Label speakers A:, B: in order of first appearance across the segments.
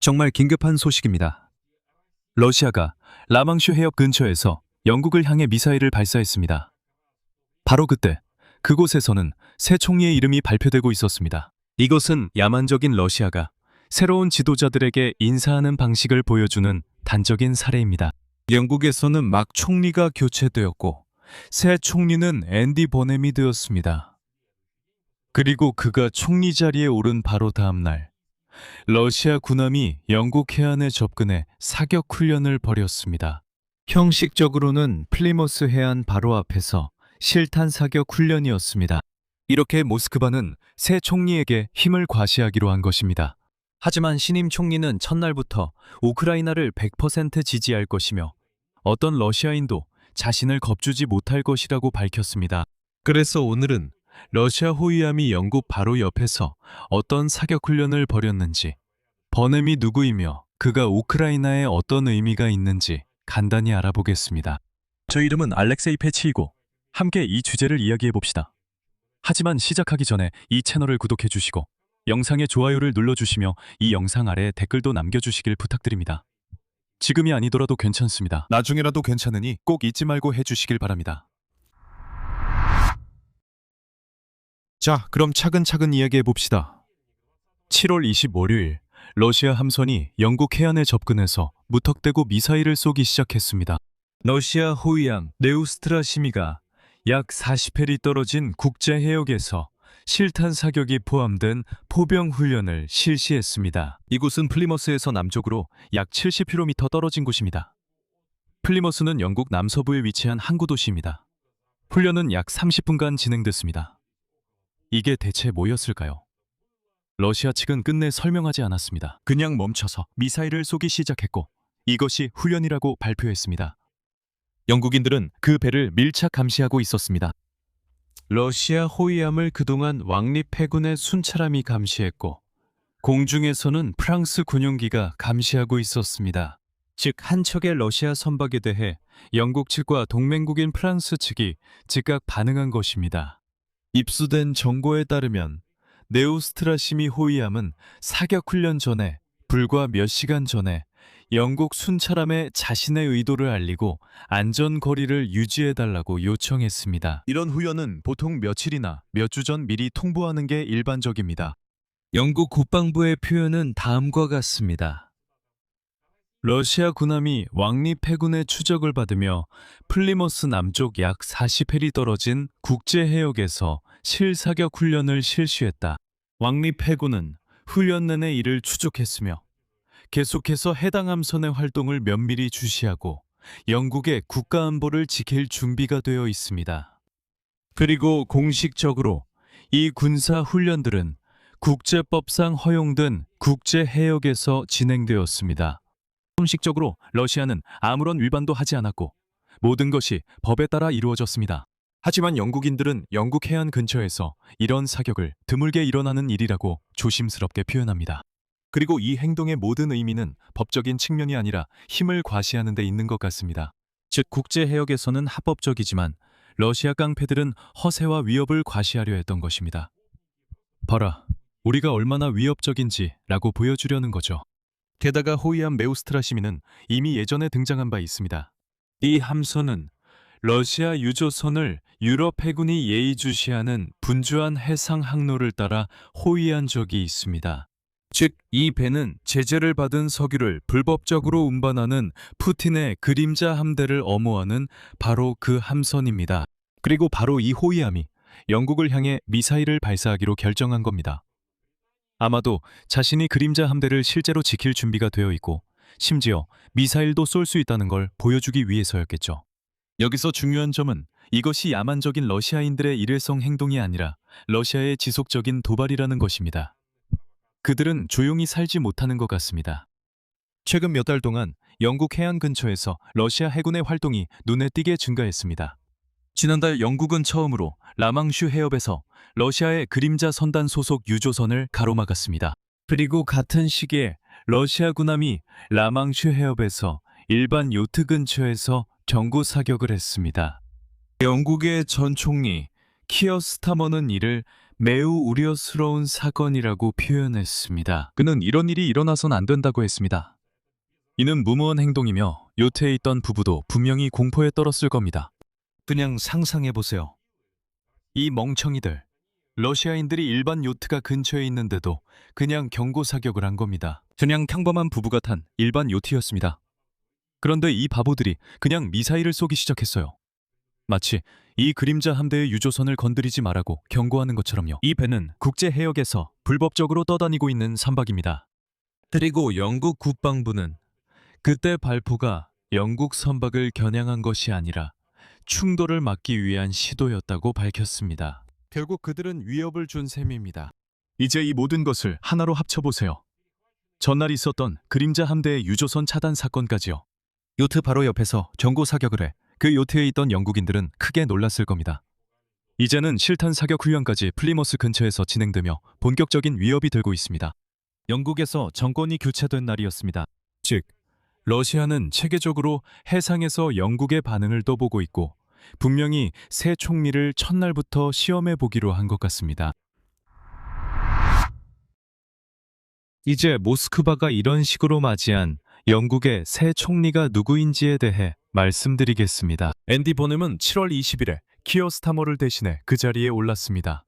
A: 정말 긴급한 소식입니다. 러시아가 라망슈 해협 근처에서 영국을 향해 미사일을 발사했습니다. 바로 그때 그곳에서는 새 총리의 이름이 발표되고 있었습니다. 이것은 야만적인 러시아가 새로운 지도자들에게 인사하는 방식을 보여주는 단적인 사례입니다. 영국에서는 막 총리가 교체되었고 새 총리는 앤디 버넴이 되었습니다. 그리고 그가 총리 자리에 오른 바로 다음 날 러시아 군함이 영국 해안에 접근해 사격 훈련을 벌였습니다. 형식적으로는 플리머스 해안 바로 앞에서 실탄 사격 훈련이었습니다. 이렇게 모스크바는 새 총리에게 힘을 과시하기로 한 것입니다. 하지만 신임 총리는 첫날부터 우크라이나를 100% 지지할 것이며 어떤 러시아인도 자신을 겁주지 못할 것이라고 밝혔습니다. 그래서 오늘은 러시아 호위함이 영국 바로 옆에서 어떤 사격 훈련을 벌였는지, 버넴이 누구이며 그가 우크라이나에 어떤 의미가 있는지 간단히 알아보겠습니다. 저 이름은 알렉세이 패치이고 함께 이 주제를 이야기해 봅시다. 하지만 시작하기 전에 이 채널을 구독해 주시고 영상에 좋아요를 눌러주시며 이 영상 아래에 댓글도 남겨주시길 부탁드립니다. 지금이 아니더라도 괜찮습니다. 나중에라도 괜찮으니 꼭 잊지 말고 해주시길 바랍니다. 자, 그럼 차근차근 이야기해 봅시다. 7월 25일 러시아 함선이 영국 해안에 접근해서 무턱대고 미사일을 쏘기 시작했습니다. 러시아 호위함 네우스트라시미가 약 40회리 떨어진 국제해역에서 실탄 사격이 포함된 포병 훈련을 실시했습니다. 이곳은 플리머스에서 남쪽으로 약 70km 떨어진 곳입니다. 플리머스는 영국 남서부에 위치한 항구 도시입니다. 훈련은 약 30분간 진행됐습니다. 이게 대체 뭐였을까요? 러시아 측은 끝내 설명하지 않았습니다. 그냥 멈춰서 미사일을 쏘기 시작했고 이것이 훈련이라고 발표했습니다. 영국인들은 그 배를 밀착 감시하고 있었습니다. 러시아 호위함을 그동안 왕립 해군의 순찰함이 감시했고 공중에서는 프랑스 군용기가 감시하고 있었습니다. 즉, 한 척의 러시아 선박에 대해 영국 측과 동맹국인 프랑스 측이 즉각 반응한 것입니다. 입수된 정보에 따르면 네우스트라시미 호위함은 사격 훈련 전에 불과 몇 시간 전에 영국 순찰함에 자신의 의도를 알리고 안전거리를 유지해달라고 요청했습니다. 이런 훈련은 보통 며칠이나 몇 주 전 미리 통보하는 게 일반적입니다. 영국 국방부의 표현은 다음과 같습니다. 러시아 군함이 왕립 해군의 추적을 받으며 플리머스 남쪽 약 40회리 떨어진 국제해역에서 실사격 훈련을 실시했다. 왕립 해군은 훈련 내내 이를 추적했으며 계속해서 해당 함선의 활동을 면밀히 주시하고 영국의 국가안보를 지킬 준비가 되어 있습니다. 그리고 공식적으로 이 군사 훈련들은 국제법상 허용된 국제해역에서 진행되었습니다. 공식적으로 러시아는 아무런 위반도 하지 않았고 모든 것이 법에 따라 이루어졌습니다. 하지만 영국인들은 영국 해안 근처에서 이런 사격을 드물게 일어나는 일이라고 조심스럽게 표현합니다. 그리고 이 행동의 모든 의미는 법적인 측면이 아니라 힘을 과시하는 데 있는 것 같습니다. 즉, 국제해역에서는 합법적이지만 러시아 깡패들은 허세와 위협을 과시하려 했던 것입니다. 봐라, 우리가 얼마나 위협적인지 라고 보여주려는 거죠. 게다가 호위함 메우스트라시미는 이미 예전에 등장한 바 있습니다. 이 함선은 러시아 유조선을 유럽 해군이 예의주시하는 분주한 해상 항로를 따라 호위한 적이 있습니다. 즉, 이 배는 제재를 받은 석유를 불법적으로 운반하는 푸틴의 그림자 함대를 엄호하는 바로 그 함선입니다. 그리고 바로 이 호위함이 영국을 향해 미사일을 발사하기로 결정한 겁니다. 아마도 자신이 그림자 함대를 실제로 지킬 준비가 되어 있고 심지어 미사일도 쏠 수 있다는 걸 보여주기 위해서였겠죠. 여기서 중요한 점은 이것이 야만적인 러시아인들의 일회성 행동이 아니라 러시아의 지속적인 도발이라는 것입니다. 그들은 조용히 살지 못하는 것 같습니다. 최근 몇 달 동안 영국 해안 근처에서 러시아 해군의 활동이 눈에 띄게 증가했습니다. 지난달 영국은 처음으로 라망슈 해협에서 러시아의 그림자 선단 소속 유조선을 가로막았습니다. 그리고 같은 시기에 러시아 군함이 라망슈 해협에서 일반 요트 근처에서 경고 사격을 했습니다. 영국의 전 총리 키어 스타머는 이를 매우 우려스러운 사건이라고 표현했습니다. 그는 이런 일이 일어나선 안 된다고 했습니다. 이는 무모한 행동이며 요트에 있던 부부도 분명히 공포에 떨었을 겁니다. 그냥 상상해보세요. 이 멍청이들, 러시아인들이 일반 요트가 근처에 있는데도 그냥 경고 사격을 한 겁니다. 그냥 평범한 부부가 탄 일반 요트였습니다. 그런데 이 바보들이 그냥 미사일을 쏘기 시작했어요. 마치 이 그림자 함대의 유조선을 건드리지 말라고 경고하는 것처럼요. 이 배는 국제 해역에서 불법적으로 떠다니고 있는 선박입니다. 그리고 영국 국방부는 그때 발포가 영국 선박을 겨냥한 것이 아니라 충돌을 막기 위한 시도였다고 밝혔습니다. 결국 그들은 위협을 준 셈입니다. 이제 이 모든 것을 하나로 합쳐보세요. 전날 있었던 그림자 함대의 유조선 차단 사건까지요. 요트 바로 옆에서 경고 사격을 해 그 요트에 있던 영국인들은 크게 놀랐을 겁니다. 이제는 실탄 사격 훈련까지 플리머스 근처에서 진행되며 본격적인 위협이 들고 있습니다. 영국에서 정권이 교체된 날이었습니다. 즉, 러시아는 체계적으로 해상에서 영국의 반응을 떠보고 있고 분명히 새 총리를 첫날부터 시험해 보기로 한 것 같습니다. 이제 모스크바가 이런 식으로 맞이한 영국의 새 총리가 누구인지에 대해 말씀드리겠습니다. 앤디 버넴은 7월 20일에 키어 스타머를 대신해 그 자리에 올랐습니다.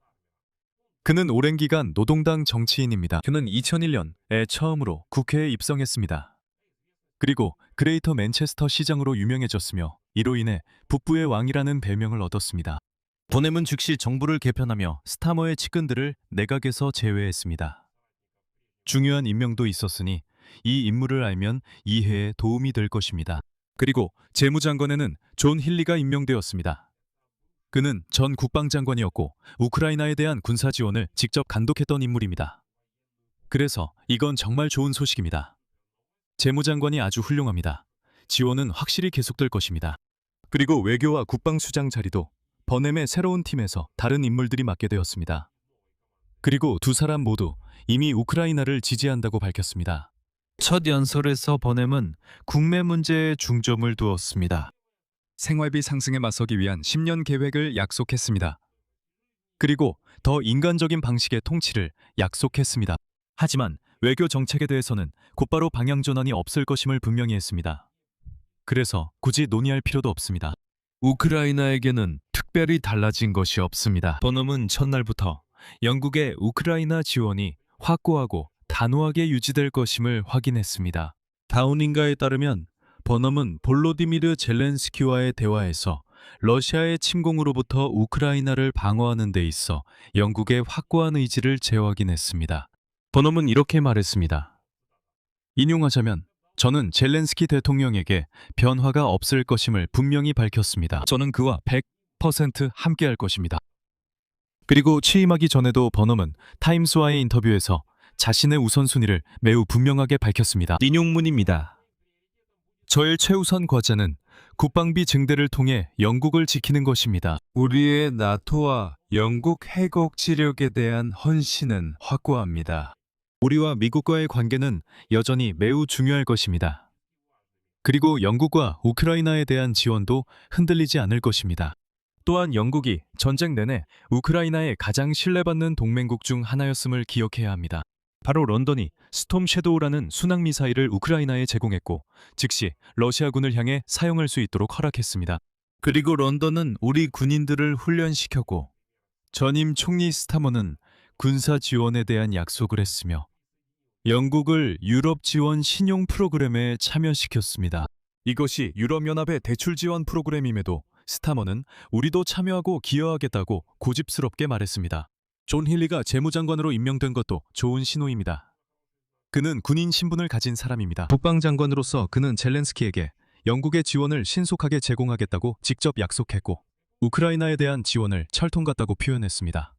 A: 그는 오랜 기간 노동당 정치인입니다. 그는 2001년에 처음으로 국회에 입성했습니다. 그리고 그레이터 맨체스터 시장으로 유명해졌으며 이로 인해 북부의 왕이라는 별명을 얻었습니다. 버넴은 즉시 정부를 개편하며 스타머의 측근들을 내각에서 제외했습니다. 중요한 임명도 있었으니 이 인물을 알면 이해에 도움이 될 것입니다. 그리고 재무장관에는 존 힐리가 임명되었습니다. 그는 전 국방장관이었고 우크라이나에 대한 군사 지원을 직접 감독했던 인물입니다. 그래서 이건 정말 좋은 소식입니다. 재무장관이 아주 훌륭합니다. 지원은 확실히 계속될 것입니다. 그리고 외교와 국방수장 자리도 버넴의 새로운 팀에서 다른 인물들이 맡게 되었습니다. 그리고 두 사람 모두 이미 우크라이나를 지지한다고 밝혔습니다. 첫 연설에서 버넴은 국내 문제에 중점을 두었습니다. 생활비 상승에 맞서기 위한 10년 계획을 약속했습니다. 그리고 더 인간적인 방식의 통치를 약속했습니다. 하지만 외교 정책에 대해서는 곧바로 방향 전환이 없을 것임을 분명히 했습니다. 그래서 굳이 논의할 필요도 없습니다. 우크라이나에게는 특별히 달라진 것이 없습니다. 버넴은 첫날부터 영국의 우크라이나 지원이 확고하고 단호하게 유지될 것임을 확인했습니다. 다우닝가에 따르면 버넘은 볼로디미르 젤렌스키와의 대화에서 러시아의 침공으로부터 우크라이나를 방어하는 데 있어 영국의 확고한 의지를 재확인했습니다. 버넘은 이렇게 말했습니다. 인용하자면 저는 젤렌스키 대통령에게 변화가 없을 것임을 분명히 밝혔습니다. 저는 그와 100% 함께할 것입니다. 그리고 취임하기 전에도 버넘은 타임스와의 인터뷰에서 자신의 우선순위를 매우 분명하게 밝혔습니다. 인용문입니다. 저의 최우선 과제는 국방비 증대를 통해 영국을 지키는 것입니다. 우리의 나토와 영국 해국 지력에 대한 헌신은 확고합니다. 우리와 미국과의 관계는 여전히 매우 중요할 것입니다. 그리고 영국과 우크라이나에 대한 지원도 흔들리지 않을 것입니다. 또한 영국이 전쟁 내내 우크라이나의 가장 신뢰받는 동맹국 중 하나였음을 기억해야 합니다. 바로 런던이 스톰 섀도우라는 순항 미사일을 우크라이나에 제공했고 즉시 러시아군을 향해 사용할 수 있도록 허락했습니다. 그리고 런던은 우리 군인들을 훈련시켰고 전임 총리 스타머는 군사 지원에 대한 약속을 했으며 영국을 유럽 지원 신용 프로그램에 참여시켰습니다. 이것이 유럽연합의 대출 지원 프로그램임에도 스타머는 우리도 참여하고 기여하겠다고 고집스럽게 말했습니다. 존 힐리가 재무장관으로 임명된 것도 좋은 신호입니다. 그는 군인 신분을 가진 사람입니다. 국방장관으로서 그는 젤렌스키에게 영국의 지원을 신속하게 제공하겠다고 직접 약속했고 우크라이나에 대한 지원을 철통 같다고 표현했습니다.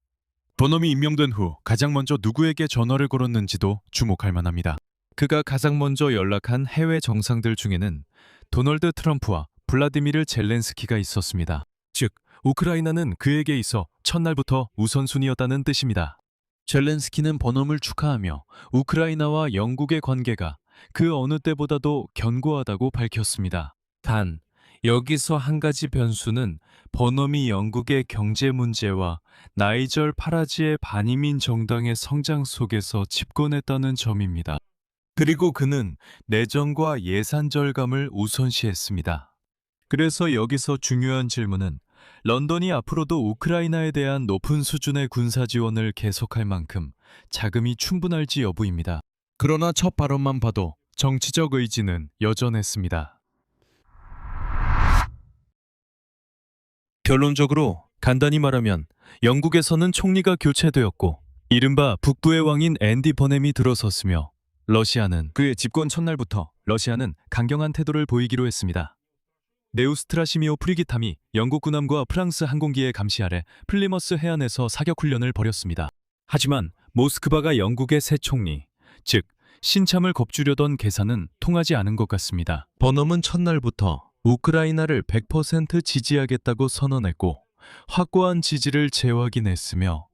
A: 버넘이 임명된 후 가장 먼저 누구에게 전화를 걸었는지도 주목할 만합니다. 그가 가장 먼저 연락한 해외 정상들 중에는 도널드 트럼프와 블라디미르 젤렌스키가 있었습니다. 즉, 우크라이나는 그에게 있어 첫날부터 우선순위였다는 뜻입니다. 젤렌스키는 버넘을 축하하며 우크라이나와 영국의 관계가 그 어느 때보다도 견고하다고 밝혔습니다. 단, 여기서 한 가지 변수는 버넘이 영국의 경제 문제와 나이절 파라지의 반이민 정당의 성장 속에서 집권했다는 점입니다. 그리고 그는 내정과 예산 절감을 우선시했습니다. 그래서 여기서 중요한 질문은 런던이 앞으로도 우크라이나에 대한 높은 수준의 군사 지원을 계속할 만큼 자금이 충분할지 여부입니다. 그러나 첫 발언만 봐도 정치적 의지는 여전했습니다. 결론적으로 간단히 말하면 영국에서는 총리가 교체되었고 이른바 북부의 왕인 앤디 버넴이 들어섰으며 러시아는 그의 집권 첫날부터 러시아는 강경한 태도를 보이기로 했습니다. 네우스트라시미오 프리기탐이 영국 군함과 프랑스 항공기의 감시 아래 플리머스 해안에서 사격 훈련을 벌였습니다. 하지만 모스크바가 영국의 새 총리, 즉 신참을 겁주려던 계산은 통하지 않은 것 같습니다. 버넘은 첫날부터 우크라이나를 100% 지지하겠다고 선언했고 확고한 지지를 재확인했으며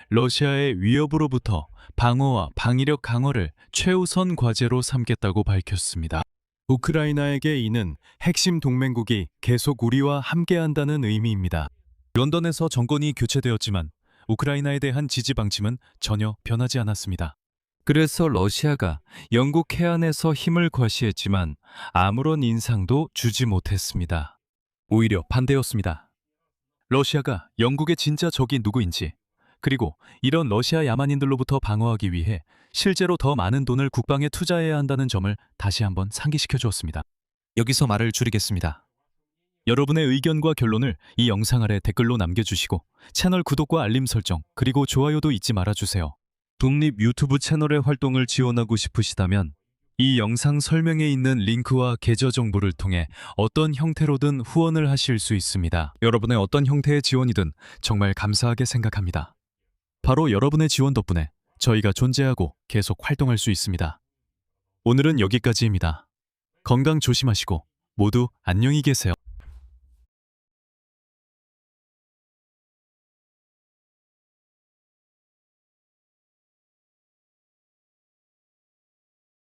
A: 러시아의 위협으로부터 방어와 방위력 강화를 최우선 과제로 삼겠다고 밝혔습니다. 우크라이나에게 이는 핵심 동맹국이 계속 우리와 함께한다는 의미입니다. 런던에서 정권이 교체되었지만 우크라이나에 대한 지지 방침은 전혀 변하지 않았습니다. 그래서 러시아가 영국 해안에서 힘을 과시했지만 아무런 인상도 주지 못했습니다. 오히려 반대였습니다. 러시아가 영국의 진짜 적이 누구인지, 그리고 이런 러시아 야만인들로부터 방어하기 위해 실제로 더 많은 돈을 국방에 투자해야 한다는 점을 다시 한번 상기시켜 주었습니다. 여기서 말을 줄이겠습니다. 여러분의 의견과 결론을 이 영상 아래 댓글로 남겨주시고 채널 구독과 알림 설정 그리고 좋아요도 잊지 말아주세요. 독립 유튜브 채널의 활동을 지원하고 싶으시다면 이 영상 설명에 있는 링크와 계좌 정보를 통해 어떤 형태로든 후원을 하실 수 있습니다. 여러분의 어떤 형태의 지원이든 정말 감사하게 생각합니다. 바로 여러분의 지원 덕분에 저희가 존재하고 계속 활동할 수 있습니다. 오늘은 여기까지입니다. 건강 조심하시고 모두 안녕히 계세요.